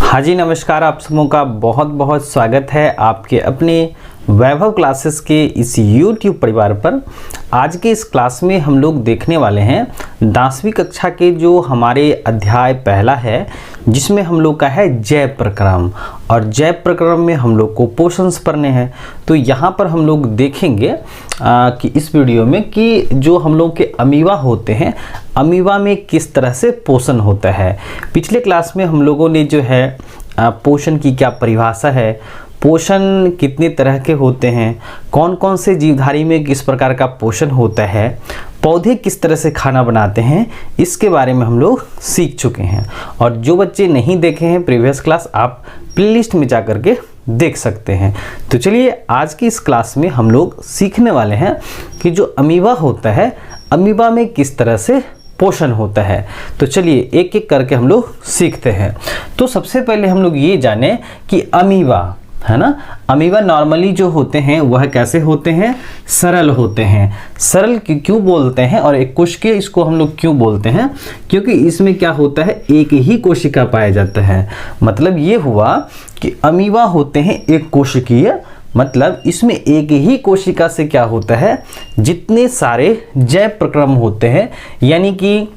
हाँ जी नमस्कार, आप सबों का बहुत बहुत स्वागत है आपके अपने वैभव क्लासेस के इस YouTube परिवार पर। आज के इस क्लास में हम लोग देखने वाले हैं 10वीं कक्षा के जो हमारे अध्याय पहला है, जिसमें हम लोग का है जैव प्रक्रम। और जैव प्रक्रम में हम लोग को पोषण पढ़ने हैं। तो यहाँ पर हम लोग देखेंगे कि इस वीडियो में कि जो हम लोग के अमीबा होते हैं, अमीबा में किस तरह से पोषण होता है। पिछले क्लास में हम लोगों ने जो है पोषण की क्या परिभाषा है, पोषण कितने तरह के होते हैं, कौन कौन से जीवधारी में किस प्रकार का पोषण होता है, पौधे किस तरह से खाना बनाते हैं, इसके बारे में हम लोग सीख चुके हैं। और जो बच्चे नहीं देखे हैं प्रीवियस क्लास, आप प्लेलिस्ट में जा कर के देख सकते हैं। तो चलिए आज की इस क्लास में हम लोग सीखने वाले हैं कि जो अमीबा होता है, अमीबा में किस तरह से पोषण होता है। तो चलिए एक एक करके हम लोग सीखते हैं। तो सबसे पहले हम लोग ये जाने कि अमीबा है ना, अमीबा नॉर्मली जो होते हैं वह कैसे होते हैं, सरल होते हैं। सरल क्यों बोलते हैं और एक कोशिकीय इसको हम लोग क्यों बोलते हैं, क्योंकि इसमें क्या होता है, एक ही कोशिका पाया जाता है। मतलब ये हुआ कि अमीबा होते हैं एक कोशिकीय, मतलब इसमें एक ही कोशिका से क्या होता है, जितने सारे जैव प्रक्रम होते हैं, यानी कि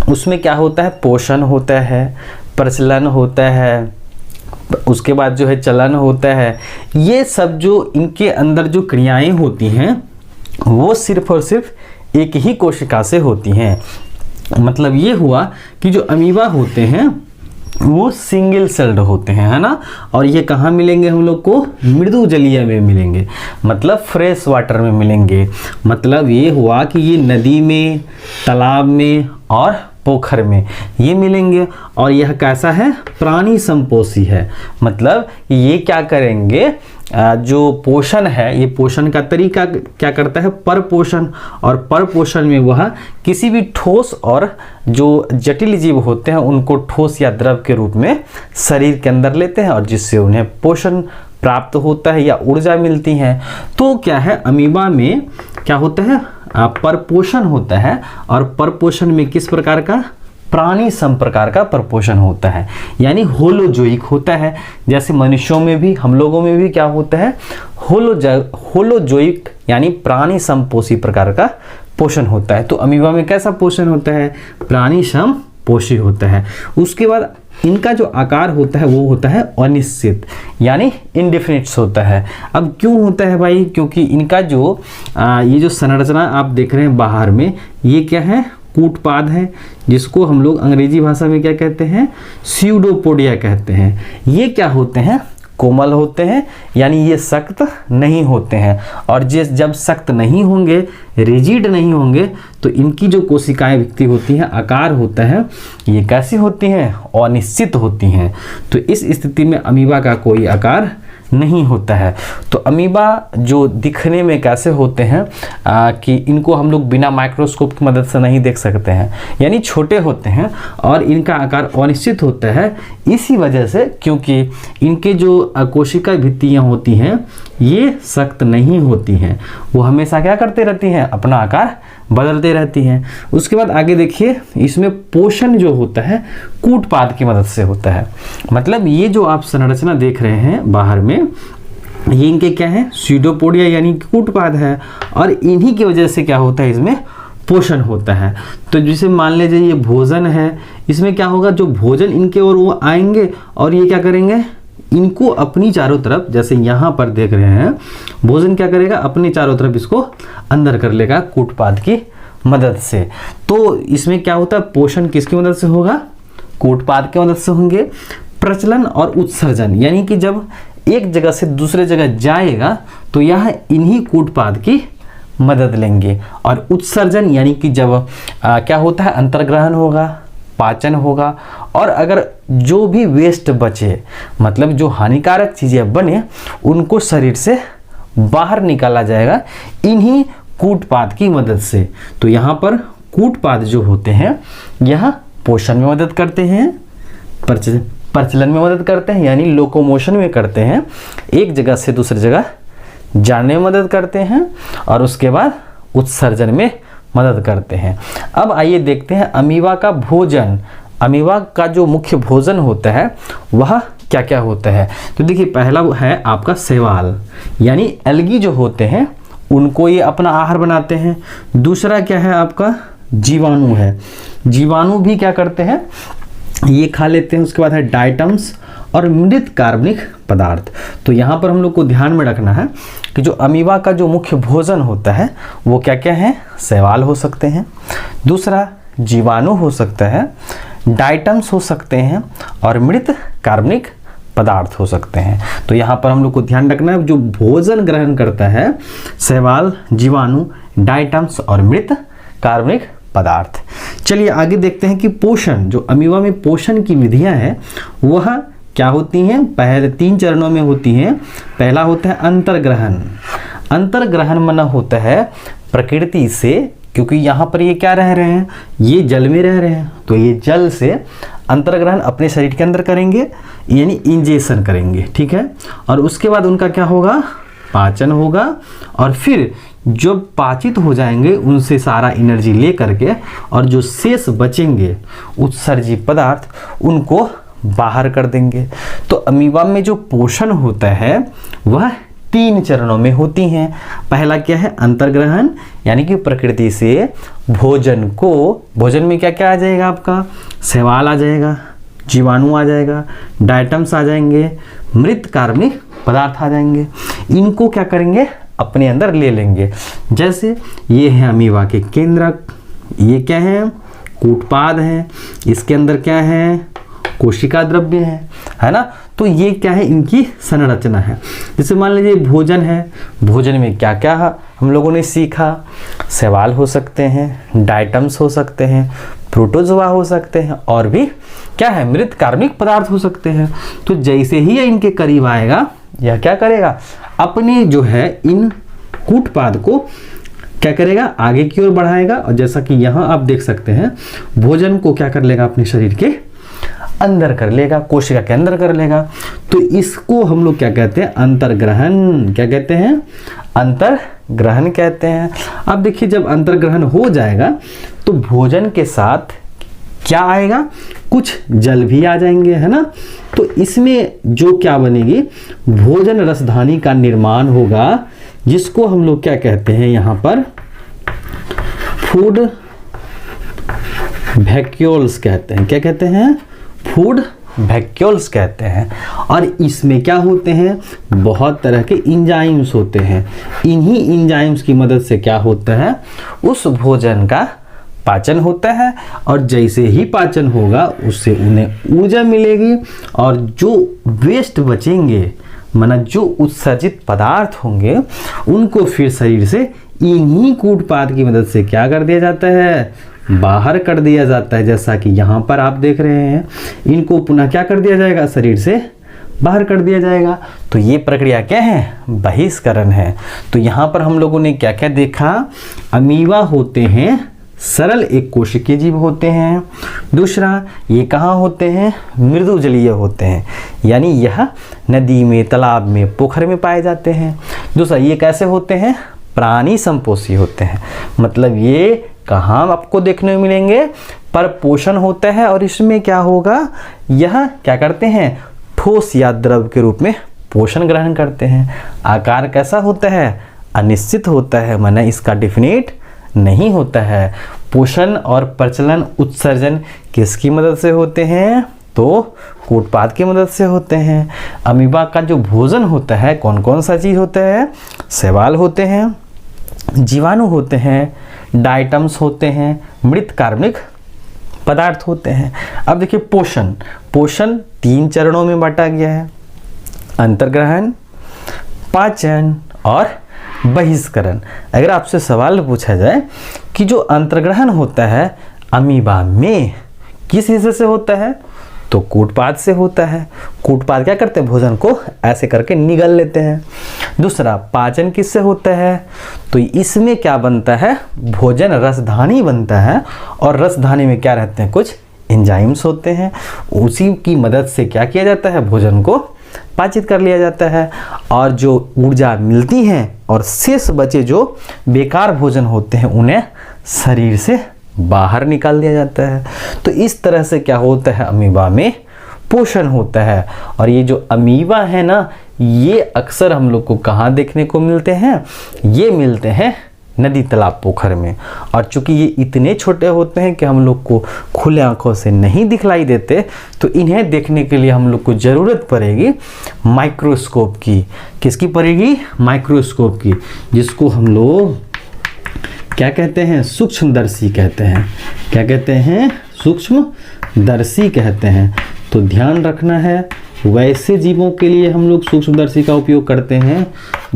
उसमें क्या होता है, पोषण होता है, प्रचलन होता है, उसके बाद जो है चलन होता है। ये सब जो इनके अंदर जो क्रियाएं होती हैं वो सिर्फ और सिर्फ एक ही कोशिका से होती हैं। मतलब ये हुआ कि जो अमीबा होते हैं वो सिंगल सेल्ड होते हैं, है ना। और ये कहाँ मिलेंगे हम लोग को, मृदु जलीय में मिलेंगे, मतलब फ्रेश वाटर में मिलेंगे। मतलब ये हुआ कि ये नदी में, तालाब में और पोखर में ये मिलेंगे। और यह कैसा है, प्राणी संपोषी है। मतलब ये क्या करेंगे, जो पोषण है, ये पोषण का तरीका क्या करता है, परपोषण। और परपोषण में वह किसी भी ठोस और जो जटिल जीव होते हैं उनको ठोस या द्रव के रूप में शरीर के अंदर लेते हैं, और जिससे उन्हें पोषण प्राप्त होता है या ऊर्जा मिलती है। तो क्या है, अमीबा में क्या होता है, परपोषण होता है। और परपोषण में किस प्रकार का, प्राणी सम प्रकार का परपोषण होता है, यानी होलोजोइक होता है। जैसे मनुष्यों में भी, हम लोगों में भी क्या होता है, होलोजोइक यानी प्राणी समपोषी प्रकार का पोषण होता है। तो अमीबा में कैसा पोषण होता है, प्राणी समपोषी होता है। उसके बाद इनका जो आकार होता है वो होता है अनिश्चित, यानी इंडेफिनिट्स होता है। अब क्यों होता है भाई, क्योंकि इनका जो ये जो संरचना आप देख रहे हैं बाहर में, ये क्या है, कूटपाद है, जिसको हम लोग अंग्रेजी भाषा में क्या कहते हैं, स्यूडोपोडिया कहते हैं। ये क्या होते हैं, कोमल होते हैं, यानी ये सख्त नहीं होते हैं। और जब सख्त नहीं होंगे, रिजिड नहीं होंगे, तो इनकी जो कोशिकाएं विकसित होती हैं, आकार होता है, ये कैसी होती हैं, अनिश्चित होती हैं। तो इस स्थिति में अमीबा का कोई आकार नहीं होता है। तो अमीबा जो दिखने में कैसे होते हैं कि इनको हम लोग बिना माइक्रोस्कोप की मदद से नहीं देख सकते हैं, यानी छोटे होते हैं और इनका आकार अनिश्चित होता है। इसी वजह से, क्योंकि इनके जो कोशिका भित्तियाँ होती हैं ये सख्त नहीं होती हैं, वो हमेशा क्या करते रहती हैं, अपना आकार बदलते रहती हैं। उसके बाद आगे देखिए, इसमें पोषण जो होता है कूटपाद की मदद से होता है। मतलब ये जो आप संरचना देख रहे हैं बाहर में, ये इनके क्या है, स्यूडोपोडिया यानी कूटपाद है। और इन्हीं की वजह से क्या होता है, इसमें पोषण होता है। तो जैसे मान लीजिए ये भोजन है, इसमें क्या होगा, जो भोजन इनके और वो आएंगे और ये क्या करेंगे, इनको अपनी चारों तरफ, जैसे यहाँ पर देख रहे हैं, भोजन क्या करेगा, अपने चारों तरफ इसको अंदर कर लेगा कूटपाद की मदद से। तो इसमें क्या होता है, पोषण किसकी मदद से होगा, कूटपाद की मदद से होंगे। प्रचलन और उत्सर्जन, यानी कि जब एक जगह से दूसरे जगह जाएगा तो यह इन्हीं कूटपाद की मदद लेंगे। और उत्सर्जन यानी कि जब क्या होता है, अंतर्ग्रहण होगा, पाचन होगा, और अगर जो भी वेस्ट बचे, मतलब जो हानिकारक चीज़ें बने, उनको शरीर से बाहर निकाला जाएगा इन्हीं कूटपाद की मदद से। तो यहाँ पर कूटपाद जो होते हैं यह पोषण में मदद करते हैं, प्रचलन में मदद करते हैं, यानी लोकोमोशन में करते हैं, एक जगह से दूसरी जगह जाने में मदद करते हैं, और उसके बाद उत्सर्जन में मदद करते हैं। अब आइए देखते हैं अमीबा का भोजन। अमीबा का जो मुख्य भोजन होता है वह क्या क्या होता है। तो देखिए पहला है आपका शैवाल, यानी एल्गी जो होते हैं उनको ये अपना आहार बनाते हैं। दूसरा क्या है आपका जीवाणु है, जीवाणु भी क्या करते हैं ये खा लेते हैं। उसके बाद है डाइटम्स और मृत कार्बनिक पदार्थ। तो यहाँ पर हम लोग को ध्यान में रखना है कि जो अमीबा का जो मुख्य भोजन होता है वो क्या क्या है, शैवाल हो सकते हैं, दूसरा जीवाणु हो सकता है, डाइटम्स हो सकते हैं और मृत कार्बनिक पदार्थ हो सकते हैं। तो यहाँ पर हम लोग को ध्यान रखना है जो भोजन ग्रहण करता है शैवाल, जीवाणु, डाइटम्स और मृत कार्बनिक पदार्थ। चलिए आगे देखते हैं कि पोषण, जो अमीबा में पोषण की विधियां हैं वह क्या होती हैं। पहले 3 चरणों में होती हैं। पहला होता है अंतर्ग्रहण। अंतर्ग्रहण माना होता है प्रकृति से, क्योंकि यहाँ पर ये क्या रह रहे हैं, ये जल में रह रहे हैं, तो ये जल से अंतर्ग्रहण अपने शरीर के अंदर करेंगे, यानी इंजेक्शन करेंगे, ठीक है। और उसके बाद उनका क्या होगा, पाचन होगा, और फिर जो पाचित हो जाएंगे उनसे सारा एनर्जी ले करके और जो शेष बचेंगे उत्सर्जित पदार्थ उनको बाहर कर देंगे। तो अमीबा में जो पोषण होता है वह 3 चरणों में होती हैं। पहला क्या है, अंतर्ग्रहण, यानी कि प्रकृति से भोजन को, भोजन में क्या क्या आ जाएगा आपका, शैवाल आ जाएगा, जीवाणु आ जाएगा, डाइटम्स आ जाएंगे, मृत कार्बनिक पदार्थ आ जाएंगे। इनको क्या करेंगे, अपने अंदर ले लेंगे। जैसे ये है अमीबा के केंद्रक, ये क्या है, कूटपाद है, इसके अंदर क्या है, कोशिका द्रव्य है ना। तो ये क्या है, इनकी संरचना है। जैसे मान लीजिए भोजन है, भोजन में क्या क्या हम लोगों ने सीखा, शैवाल हो सकते हैं, डाइटम्स हो सकते हैं, प्रोटोजोआ हो सकते हैं, और भी क्या है, मृत कार्बनिक पदार्थ हो सकते हैं। तो जैसे ही ये इनके करीब आएगा, यह क्या करेगा, अपने जो है इन कूटपाद को क्या करेगा, आगे की ओर बढ़ाएगा। और जैसा कि यहाँ आप देख सकते हैं भोजन को क्या कर लेगा, अपने शरीर के अंदर कर लेगा, कोशिका के अंदर कर लेगा। तो इसको हम लोग क्या कहते हैं, अंतर्ग्रहण। क्या कहते हैं, अंतर्ग्रहण कहते हैं। अब देखिए जब अंतर्ग्रहण हो जाएगा तो भोजन के साथ क्या आएगा, कुछ जल भी आ जाएंगे, है ना। तो इसमें जो क्या बनेगी, भोजन रसधानी का निर्माण होगा, जिसको हम लोग क्या कहते हैं यहाँ पर, फूड वैक्यूल्स कहते हैं। क्या कहते हैं, फूड वैक्यूल्स कहते हैं। और इसमें क्या होते हैं, बहुत तरह के इंजाइम्स होते हैं। इन्हीं इंजाइम्स की मदद से क्या होता है, उस भोजन का पाचन होता है। और जैसे ही पाचन होगा उससे उन्हें ऊर्जा मिलेगी, और जो वेस्ट बचेंगे, माना जो उत्सर्जित पदार्थ होंगे, उनको फिर शरीर से इन्हीं कूटपाद की मदद से क्या कर दिया जाता है, बाहर कर दिया जाता है। जैसा कि यहाँ पर आप देख रहे हैं, इनको पुनः क्या कर दिया जाएगा, शरीर से बाहर कर दिया जाएगा। तो ये प्रक्रिया क्या है, बहिष्करण है। तो यहाँ पर हम लोगों ने क्या क्या देखा, अमीबा होते हैं सरल एक कोशिकीय जीव होते हैं। दूसरा, ये कहाँ होते हैं, मृदु जलीय होते हैं, यानी यह नदी में, तालाब में, पोखर में पाए जाते हैं। दूसरा, ये कैसे होते हैं, प्राणी संपोषी होते हैं, मतलब ये कहाँ आपको देखने में मिलेंगे, पर पोषण होता है। और इसमें क्या होगा, यह क्या करते हैं, ठोस या द्रव के रूप में पोषण ग्रहण करते हैं। आकार कैसा होता है, अनिश्चित होता है, माने इसका डेफिनेट नहीं होता है। पोषण और प्रचलन, उत्सर्जन किसकी मदद से होते हैं, तो कूटपाद की मदद से होते हैं। अमीबा का जो भोजन होता है कौन कौन सा चीज होता है, शैवाल होते हैं, जीवाणु होते हैं, डाइटम्स होते हैं, मृत कार्बनिक पदार्थ होते हैं। अब देखिए पोषण, पोषण 3 चरणों में बांटा गया है, अंतर्ग्रहण, पाचन और बहिष्करण। अगर आपसे सवाल पूछा जाए कि जो अंतर्ग्रहण होता है अमीबा में किस हिस्से से होता है, तो कूटपाद से होता है। कूटपाद क्या करते हैं, भोजन को ऐसे करके निगल लेते हैं। दूसरा, पाचन किससे होता है, तो इसमें क्या बनता है, भोजन रसधानी बनता है। और रसधानी में क्या रहते हैं, कुछ एंजाइम्स होते हैं, उसी की मदद से क्या किया जाता है, भोजन को पाचित कर लिया जाता है। और जो ऊर्जा मिलती है और शेष बचे जो बेकार भोजन होते हैं उन्हें शरीर से बाहर निकाल दिया जाता है। तो इस तरह से क्या होता है, अमीबा में पोषण होता है। और ये जो अमीबा है ना, ये अक्सर हम लोग को कहाँ देखने को मिलते हैं, ये मिलते हैं नदी तालाब पोखर में। और चूंकि ये इतने छोटे होते हैं कि हम लोग को खुले आंखों से नहीं दिखलाई देते, तो इन्हें देखने के लिए हम लोग को ज़रूरत पड़ेगी माइक्रोस्कोप की। किसकी पड़ेगी, माइक्रोस्कोप की, जिसको हम लोग क्या कहते हैं, सूक्ष्मदर्शी कहते हैं। क्या कहते हैं, सूक्ष्मदर्शी कहते हैं। तो ध्यान रखना है, वैसे जीवों के लिए हम लोग सूक्ष्मदर्शी का उपयोग करते हैं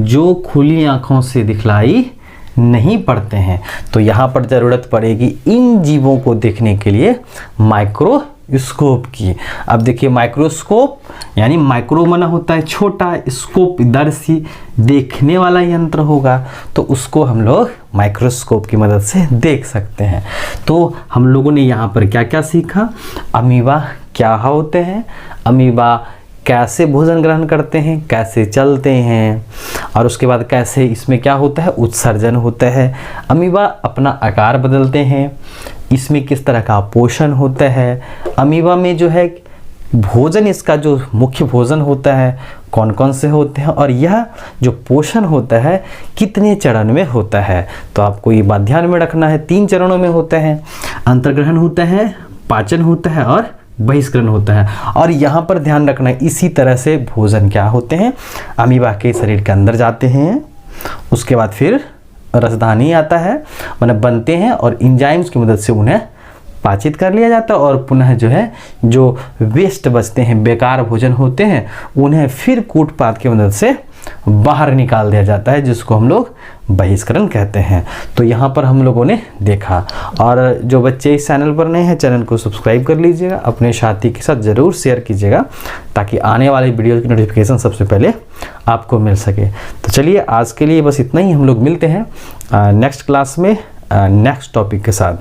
जो खुली आंखों से दिखलाई नहीं पड़ते हैं। तो यहाँ पर ज़रूरत पड़ेगी इन जीवों को देखने के लिए माइक्रोस्कोप की। अब देखिए, माइक्रोस्कोप यानी माइक्रो माना होता है छोटा, स्कोप दर्शी देखने वाला यंत्र होगा, तो उसको हम लोग माइक्रोस्कोप की मदद से देख सकते हैं। तो हम लोगों ने यहाँ पर क्या क्या सीखा, अमीबा क्या होते हैं, अमीबा कैसे भोजन ग्रहण करते हैं, कैसे चलते हैं, और उसके बाद कैसे इसमें क्या होता है, उत्सर्जन होता है। अमीबा अपना आकार बदलते हैं, इसमें किस तरह का पोषण होता है, अमीबा में जो है भोजन, इसका जो मुख्य भोजन होता है कौन कौन से होते हैं, और यह जो पोषण होता है कितने चरण में होता है। तो आपको ये बात ध्यान में रखना है, 3 चरणों में होता है, अंतर्ग्रहण होता है, पाचन होता है और बहिष्करण होता है। और यहाँ पर ध्यान रखना है, इसी तरह से भोजन क्या होते हैं, अमीबा के शरीर के अंदर जाते हैं, उसके बाद फिर रसधानी आता है, मतलब बनते हैं, और एंजाइम्स की मदद से उन्हें पाचित कर लिया जाता है, और पुनः जो है जो वेस्ट बचते हैं, बेकार भोजन होते हैं, उन्हें फिर कूटपात की मदद से बाहर निकाल दिया जाता है, जिसको हम लोग बहिष्करण कहते हैं। तो यहाँ पर हम लोगों ने देखा। और जो बच्चे इस चैनल पर नए हैं, चैनल को सब्सक्राइब कर लीजिएगा, अपने साथी के साथ ज़रूर शेयर कीजिएगा, ताकि आने वाली वीडियो की नोटिफिकेशन सबसे पहले आपको मिल सके। तो चलिए, आज के लिए बस इतना ही। हम लोग मिलते हैं नेक्स्ट क्लास में नेक्स्ट टॉपिक के साथ।